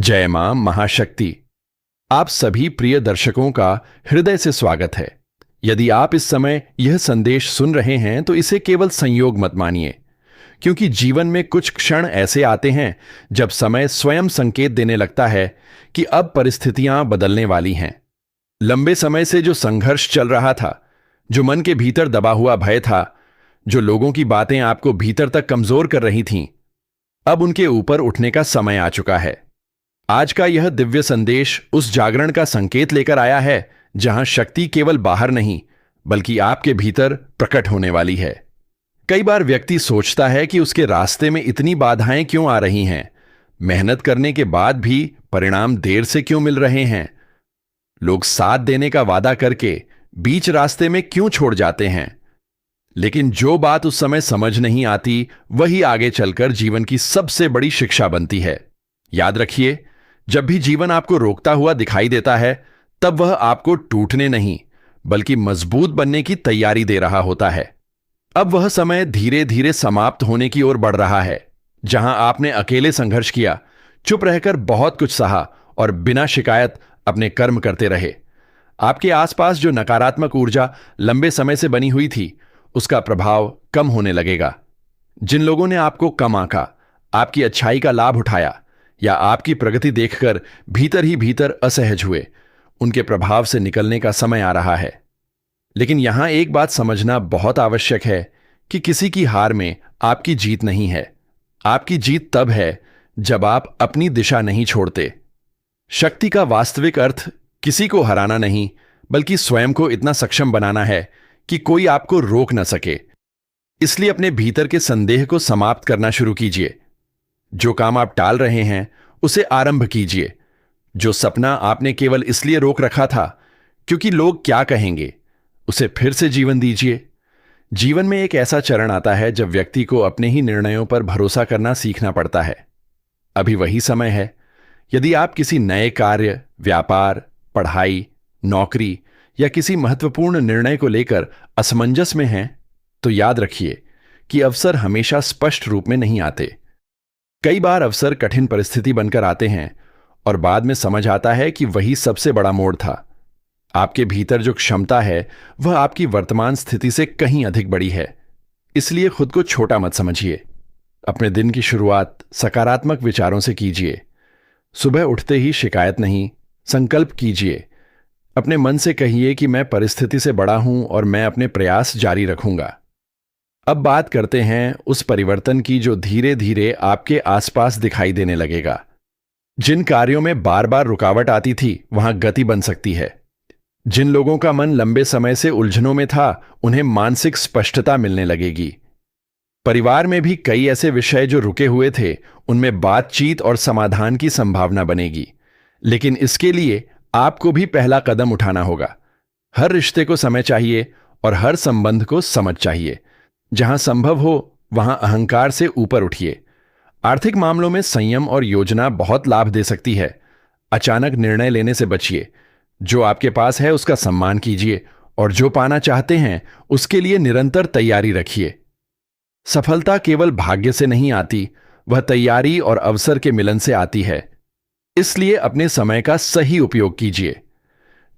जय मां महाशक्ति। आप सभी प्रिय दर्शकों का हृदय से स्वागत है। यदि आप इस समय यह संदेश सुन रहे हैं तो इसे केवल संयोग मत मानिए, क्योंकि जीवन में कुछ क्षण ऐसे आते हैं जब समय स्वयं संकेत देने लगता है कि अब परिस्थितियां बदलने वाली हैं। लंबे समय से जो संघर्ष चल रहा था, जो मन के भीतर दबा हुआ भय था, जो लोगों की बातें आपको भीतर तक कमजोर कर रही थीं, अब उनके ऊपर उठने का समय आ चुका है। आज का यह दिव्य संदेश उस जागरण का संकेत लेकर आया है जहां शक्ति केवल बाहर नहीं बल्कि आपके भीतर प्रकट होने वाली है। कई बार व्यक्ति सोचता है कि उसके रास्ते में इतनी बाधाएं क्यों आ रही हैं, मेहनत करने के बाद भी परिणाम देर से क्यों मिल रहे हैं, लोग साथ देने का वादा करके बीच रास्ते में क्यों छोड़ जाते हैं। लेकिन जो बात उस समय समझ नहीं आती वही आगे चलकर जीवन की सबसे बड़ी शिक्षा बनती है। याद रखिए, जब भी जीवन आपको रोकता हुआ दिखाई देता है तब वह आपको टूटने नहीं बल्कि मजबूत बनने की तैयारी दे रहा होता है। अब वह समय धीरे धीरे समाप्त होने की ओर बढ़ रहा है जहां आपने अकेले संघर्ष किया, चुप रहकर बहुत कुछ सहा और बिना शिकायत अपने कर्म करते रहे। आपके आसपास जो नकारात्मक ऊर्जा लंबे समय से बनी हुई थी, उसका प्रभाव कम होने लगेगा। जिन लोगों ने आपको कम आंका, आपकी अच्छाई का लाभ उठाया या आपकी प्रगति देखकर भीतर ही भीतर असहज हुए, उनके प्रभाव से निकलने का समय आ रहा है। लेकिन यहां एक बात समझना बहुत आवश्यक है कि किसी की हार में आपकी जीत नहीं है। आपकी जीत तब है जब आप अपनी दिशा नहीं छोड़ते। शक्ति का वास्तविक अर्थ किसी को हराना नहीं बल्कि स्वयं को इतना सक्षम बनाना है कि कोई आपको रोक न सके। इसलिए अपने भीतर के संदेह को समाप्त करना शुरू कीजिए। जो काम आप टाल रहे हैं उसे आरंभ कीजिए। जो सपना आपने केवल इसलिए रोक रखा था क्योंकि लोग क्या कहेंगे, उसे फिर से जीवन दीजिए। जीवन में एक ऐसा चरण आता है जब व्यक्ति को अपने ही निर्णयों पर भरोसा करना सीखना पड़ता है। अभी वही समय है। यदि आप किसी नए कार्य, व्यापार, पढ़ाई, नौकरी या किसी महत्वपूर्ण निर्णय को लेकर असमंजस में हैं, तो याद रखिए कि अवसर हमेशा स्पष्ट रूप में नहीं आते। कई बार अवसर कठिन परिस्थिति बनकर आते हैं और बाद में समझ आता है कि वही सबसे बड़ा मोड़ था। आपके भीतर जो क्षमता है वह आपकी वर्तमान स्थिति से कहीं अधिक बड़ी है। इसलिए खुद को छोटा मत समझिए। अपने दिन की शुरुआत सकारात्मक विचारों से कीजिए। सुबह उठते ही शिकायत नहीं, संकल्प कीजिए। अपने मन से कहिए कि मैं परिस्थिति से बड़ा हूं और मैं अपने प्रयास जारी रखूंगा। अब बात करते हैं उस परिवर्तन की जो धीरे धीरे आपके आसपास दिखाई देने लगेगा। जिन कार्यों में बार बार रुकावट आती थी वहां गति बन सकती है। जिन लोगों का मन लंबे समय से उलझनों में था, उन्हें मानसिक स्पष्टता मिलने लगेगी। परिवार में भी कई ऐसे विषय जो रुके हुए थे, उनमें बातचीत और समाधान की संभावना बनेगी। लेकिन इसके लिए आपको भी पहला कदम उठाना होगा। हर रिश्ते को समय चाहिए और हर संबंध को समझ चाहिए। जहां संभव हो वहां अहंकार से ऊपर उठिए। आर्थिक मामलों में संयम और योजना बहुत लाभ दे सकती है। अचानक निर्णय लेने से बचिए। जो आपके पास है उसका सम्मान कीजिए और जो पाना चाहते हैं उसके लिए निरंतर तैयारी रखिए। सफलता केवल भाग्य से नहीं आती, वह तैयारी और अवसर के मिलन से आती है। इसलिए अपने समय का सही उपयोग कीजिए।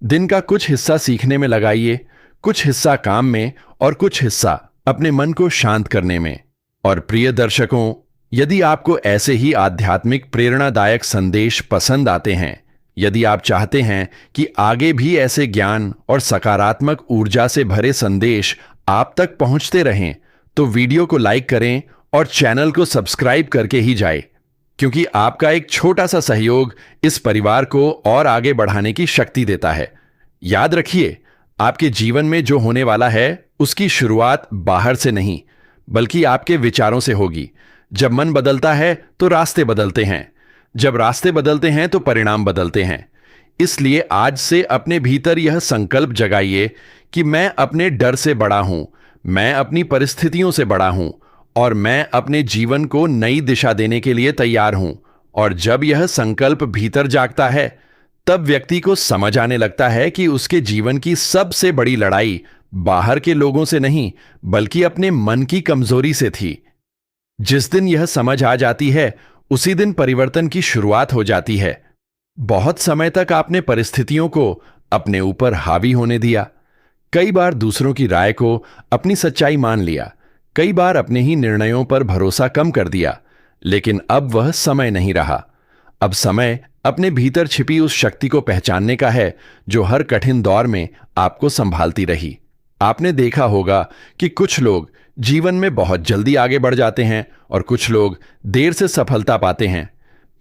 दिन का कुछ हिस्सा सीखने में लगाइए, कुछ हिस्सा काम में और कुछ हिस्सा अपने मन को शांत करने में। और प्रिय दर्शकों, यदि आपको ऐसे ही आध्यात्मिक प्रेरणादायक संदेश पसंद आते हैं, यदि आप चाहते हैं कि आगे भी ऐसे ज्ञान और सकारात्मक ऊर्जा से भरे संदेश आप तक पहुंचते रहें, तो वीडियो को लाइक करें और चैनल को सब्सक्राइब करके ही जाएं, क्योंकि आपका एक छोटा सा सहयोग इस परिवार को और आगे बढ़ाने की शक्ति देता है। याद रखिए, आपके जीवन में जो होने वाला है उसकी शुरुआत बाहर से नहीं बल्कि आपके विचारों से होगी। जब मन बदलता है तो रास्ते बदलते हैं, जब रास्ते बदलते हैं तो परिणाम बदलते हैं। इसलिए आज से अपने भीतर यह संकल्प जगाइए कि मैं अपने डर से बड़ा हूं, मैं अपनी परिस्थितियों से बड़ा हूं और मैं अपने जीवन को नई दिशा देने के लिए तैयार हूं। और जब यह संकल्प भीतर जागता है तब व्यक्ति को समझ आने लगता है कि उसके जीवन की सबसे बड़ी लड़ाई बाहर के लोगों से नहीं बल्कि अपने मन की कमजोरी से थी। जिस दिन यह समझ आ जाती है उसी दिन परिवर्तन की शुरुआत हो जाती है। बहुत समय तक आपने परिस्थितियों को अपने ऊपर हावी होने दिया। कई बार दूसरों की राय को अपनी सच्चाई मान लिया। कई बार अपने ही निर्णयों पर भरोसा कम कर दिया। लेकिन अब वह समय नहीं रहा। अब समय अपने भीतर छिपी उस शक्ति को पहचानने का है जो हर कठिन दौर में आपको संभालती रही। आपने देखा होगा कि कुछ लोग जीवन में बहुत जल्दी आगे बढ़ जाते हैं और कुछ लोग देर से सफलता पाते हैं।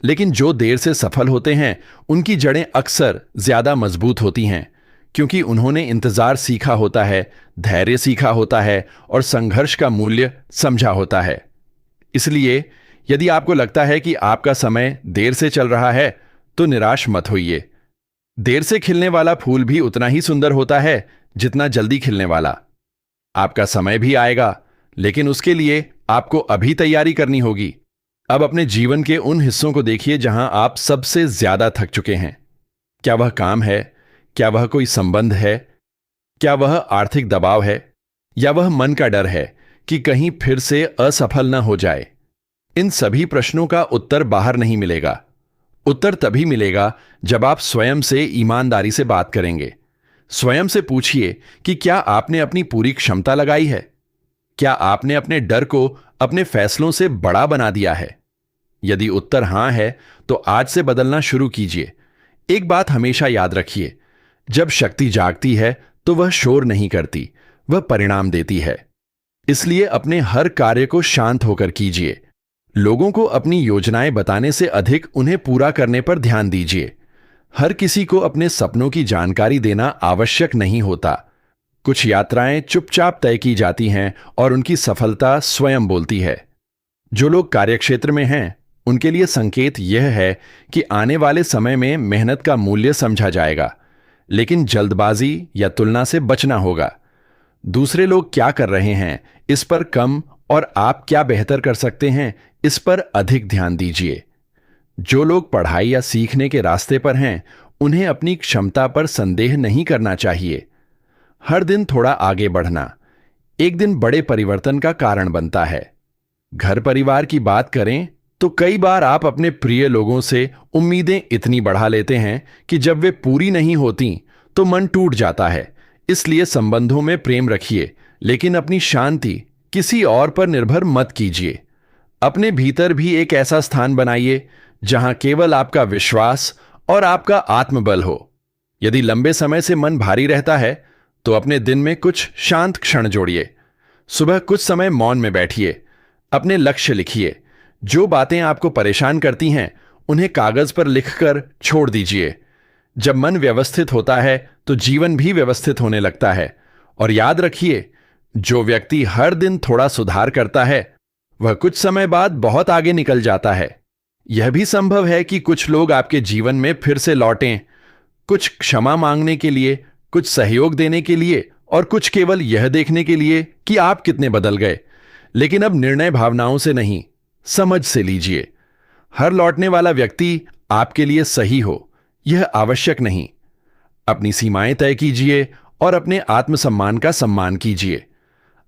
लेकिन जो देर से सफल होते हैं उनकी जड़ें अक्सर ज्यादा मजबूत होती हैं, क्योंकि उन्होंने इंतजार सीखा होता है, धैर्य सीखा होता है और संघर्ष का मूल्य समझा होता है। इसलिए यदि आपको लगता है कि आपका समय देर से चल रहा है तो निराश मत होइए। देर से खिलने वाला फूल भी उतना ही सुंदर होता है जितना जल्दी खिलने वाला। आपका समय भी आएगा, लेकिन उसके लिए आपको अभी तैयारी करनी होगी। अब अपने जीवन के उन हिस्सों को देखिए जहां आप सबसे ज्यादा थक चुके हैं। क्या वह काम है? क्या वह कोई संबंध है? क्या वह आर्थिक दबाव है? या वह मन का डर है कि कहीं फिर से असफल न हो जाए? इन सभी प्रश्नों का उत्तर बाहर नहीं मिलेगा। उत्तर तभी मिलेगा जब आप स्वयं से ईमानदारी से बात करेंगे। स्वयं से पूछिए कि क्या आपने अपनी पूरी क्षमता लगाई है? क्या आपने अपने डर को अपने फैसलों से बड़ा बना दिया है? यदि उत्तर हां है, तो आज से बदलना शुरू कीजिए। एक बात हमेशा याद रखिए, जब शक्ति जागती है तो वह शोर नहीं करती, वह परिणाम देती है। इसलिए अपने हर कार्य को शांत होकर कीजिए। लोगों को अपनी योजनाएं बताने से अधिक उन्हें पूरा करने पर ध्यान दीजिए। हर किसी को अपने सपनों की जानकारी देना आवश्यक नहीं होता। कुछ यात्राएं चुपचाप तय की जाती हैं और उनकी सफलता स्वयं बोलती है। जो लोग कार्यक्षेत्र में हैं, उनके लिए संकेत यह है कि आने वाले समय में मेहनत का मूल्य समझा जाएगा, लेकिन जल्दबाजी या तुलना से बचना होगा। दूसरे लोग क्या कर रहे हैं इस पर कम और आप क्या बेहतर कर सकते हैं इस पर अधिक ध्यान दीजिए। जो लोग पढ़ाई या सीखने के रास्ते पर हैं, उन्हें अपनी क्षमता पर संदेह नहीं करना चाहिए। हर दिन थोड़ा आगे बढ़ना एक दिन बड़े परिवर्तन का कारण बनता है। घर परिवार की बात करें तो कई बार आप अपने प्रिय लोगों से उम्मीदें इतनी बढ़ा लेते हैं कि जब वे पूरी नहीं होती तो मन टूट जाता है। इसलिए संबंधों में प्रेम रखिए, लेकिन अपनी शांति किसी और पर निर्भर मत कीजिए। अपने भीतर भी एक ऐसा स्थान बनाइए जहां केवल आपका विश्वास और आपका आत्मबल हो। यदि लंबे समय से मन भारी रहता है तो अपने दिन में कुछ शांत क्षण जोड़िए। सुबह कुछ समय मौन में बैठिए, अपने लक्ष्य लिखिए। जो बातें आपको परेशान करती हैं उन्हें कागज पर लिखकर छोड़ दीजिए। जब मन व्यवस्थित होता है तो जीवन भी व्यवस्थित होने लगता है। और याद रखिए, जो व्यक्ति हर दिन थोड़ा सुधार करता है वह कुछ समय बाद बहुत आगे निकल जाता है। यह भी संभव है कि कुछ लोग आपके जीवन में फिर से लौटें, कुछ क्षमा मांगने के लिए, कुछ सहयोग देने के लिए और कुछ केवल यह देखने के लिए कि आप कितने बदल गए। लेकिन अब निर्णय भावनाओं से नहीं, समझ से लीजिए। हर लौटने वाला व्यक्ति आपके लिए सही हो यह आवश्यक नहीं। अपनी सीमाएं तय कीजिए और अपने आत्मसम्मान का सम्मान कीजिए।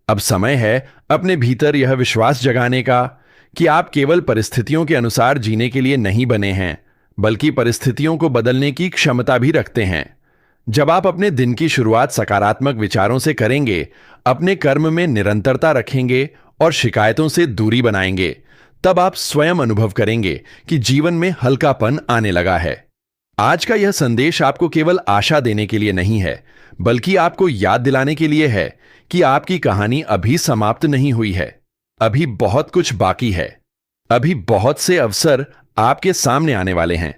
अब समय है अपने भीतर यह विश्वास जगाने का कि आप केवल परिस्थितियों के अनुसार जीने के लिए नहीं बने हैं, बल्कि परिस्थितियों को बदलने की क्षमता भी रखते हैं। जब आप अपने दिन की शुरुआत सकारात्मक विचारों से करेंगे, अपने कर्म में निरंतरता रखेंगे और शिकायतों से दूरी बनाएंगे, तब आप स्वयं अनुभव करेंगे कि जीवन में हल्कापन आने लगा है। आज का यह संदेश आपको केवल आशा देने के लिए नहीं है, बल्कि आपको याद दिलाने के लिए है कि आपकी कहानी अभी समाप्त नहीं हुई है। अभी बहुत कुछ बाकी है। अभी बहुत से अवसर आपके सामने आने वाले हैं।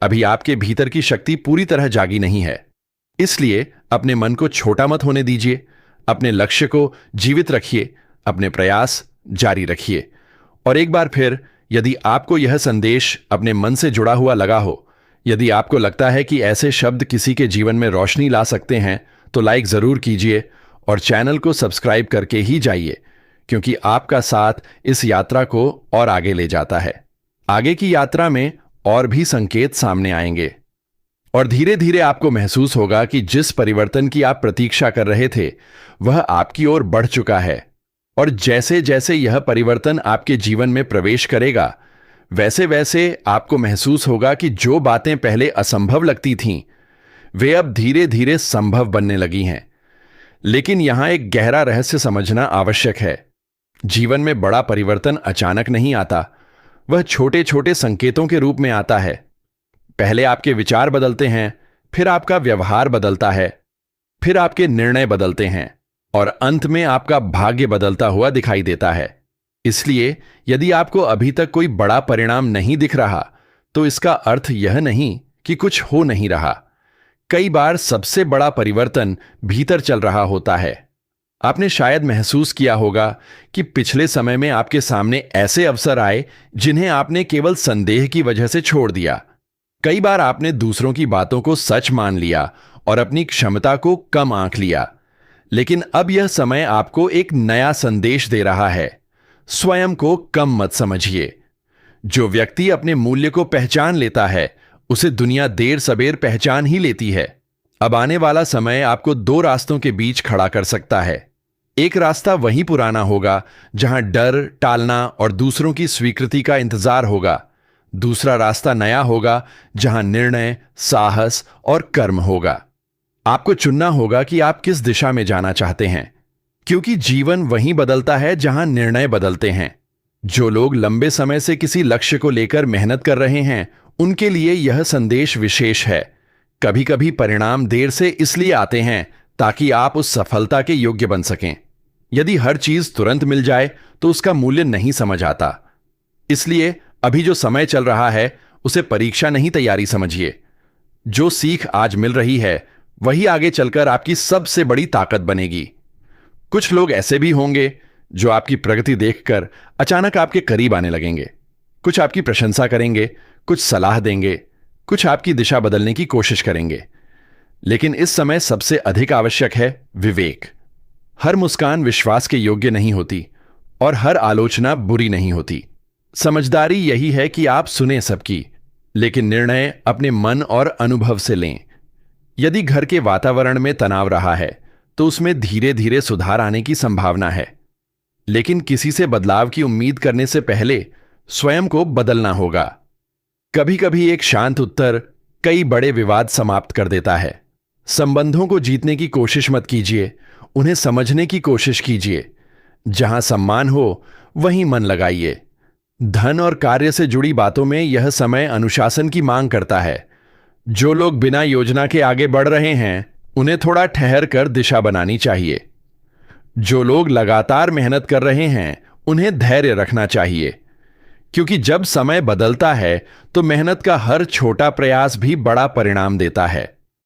अभी आपके भीतर की शक्ति पूरी तरह जागी नहीं है। इसलिए अपने मन को छोटा मत होने दीजिए। अपने लक्ष्य को जीवित रखिए, अपने प्रयास जारी रखिए। और एक बार फिर, यदि आपको यह संदेश अपने मन से जुड़ा हुआ लगा हो, यदि आपको लगता है कि ऐसे शब्द किसी के जीवन में रोशनी ला सकते हैं, तो लाइक जरूर कीजिए और चैनल को सब्सक्राइब करके ही जाइए, क्योंकि आपका साथ इस यात्रा को और आगे ले जाता है। आगे की यात्रा में और भी संकेत सामने आएंगे और धीरे धीरे आपको महसूस होगा कि जिस परिवर्तन की आप प्रतीक्षा कर रहे थे वह आपकी ओर बढ़ चुका है। और जैसे जैसे यह परिवर्तन आपके जीवन में प्रवेश करेगा, वैसे वैसे आपको महसूस होगा कि जो बातें पहले असंभव लगती थीं, वे अब धीरे धीरे संभव बनने लगी हैं। लेकिन यहां एक गहरा रहस्य समझना आवश्यक है। जीवन में बड़ा परिवर्तन अचानक नहीं आता, वह छोटे छोटे संकेतों के रूप में आता है। पहले आपके विचार बदलते हैं, फिर आपका व्यवहार बदलता है, फिर आपके निर्णय बदलते हैं और अंत में आपका भाग्य बदलता हुआ दिखाई देता है। इसलिए यदि आपको अभी तक कोई बड़ा परिणाम नहीं दिख रहा, तो इसका अर्थ यह नहीं कि कुछ हो नहीं रहा। कई बार सबसे बड़ा परिवर्तन भीतर चल रहा होता है। आपने शायद महसूस किया होगा कि पिछले समय में आपके सामने ऐसे अवसर आए जिन्हें आपने केवल संदेह की वजह से छोड़ दिया। कई बार आपने दूसरों की बातों को सच मान लिया और अपनी क्षमता को कम आंक लिया। लेकिन अब यह समय आपको एक नया संदेश दे रहा है। स्वयं को कम मत समझिए। जो व्यक्ति अपने मूल्य को पहचान लेता है, उसे दुनिया देर सबेर पहचान ही लेती है। अब आने वाला समय आपको दो रास्तों के बीच खड़ा कर सकता है। एक रास्ता वही पुराना होगा जहां डर, टालना और दूसरों की स्वीकृति का इंतजार होगा। दूसरा रास्ता नया होगा जहां निर्णय, साहस और कर्म होगा। आपको चुनना होगा कि आप किस दिशा में जाना चाहते हैं, क्योंकि जीवन वहीं बदलता है जहां निर्णय बदलते हैं। जो लोग लंबे समय से किसी लक्ष्य को लेकर मेहनत कर रहे हैं, उनके लिए यह संदेश विशेष है। कभी कभी परिणाम देर से इसलिए आते हैं ताकि आप उस सफलता के योग्य बन सकें। यदि हर चीज तुरंत मिल जाए तो उसका मूल्य नहीं समझ आता। इसलिए अभी जो समय चल रहा है, उसे परीक्षा नहीं, तैयारी समझिए। जो सीख आज मिल रही है, वही आगे चलकर आपकी सबसे बड़ी ताकत बनेगी। कुछ लोग ऐसे भी होंगे जो आपकी प्रगति देखकर अचानक आपके करीब आने लगेंगे। कुछ आपकी प्रशंसा करेंगे, कुछ सलाह देंगे, कुछ आपकी दिशा बदलने की कोशिश करेंगे। लेकिन इस समय सबसे अधिक आवश्यक है विवेक। हर मुस्कान विश्वास के योग्य नहीं होती और हर आलोचना बुरी नहीं होती। समझदारी यही है कि आप सुने सबकी, लेकिन निर्णय अपने मन और अनुभव से लें। यदि घर के वातावरण में तनाव रहा है, तो उसमें धीरे धीरे सुधार आने की संभावना है। लेकिन किसी से बदलाव की उम्मीद करने से पहले स्वयं को बदलना होगा। कभी कभी एक शांत उत्तर कई बड़े विवाद समाप्त कर देता है। संबंधों को जीतने की कोशिश मत कीजिए, उन्हें समझने की कोशिश कीजिए। जहां सम्मान हो, वहीं मन लगाइए। धन और कार्य से जुड़ी बातों में यह समय अनुशासन की मांग करता है। जो लोग बिना योजना के आगे बढ़ रहे हैं, उन्हें थोड़ा ठहर कर दिशा बनानी चाहिए। जो लोग लगातार मेहनत कर रहे हैं, उन्हें धैर्य रखना चाहिए, क्योंकि जब समय बदलता है तो मेहनत का हर छोटा प्रयास भी बड़ा परिणाम देता है।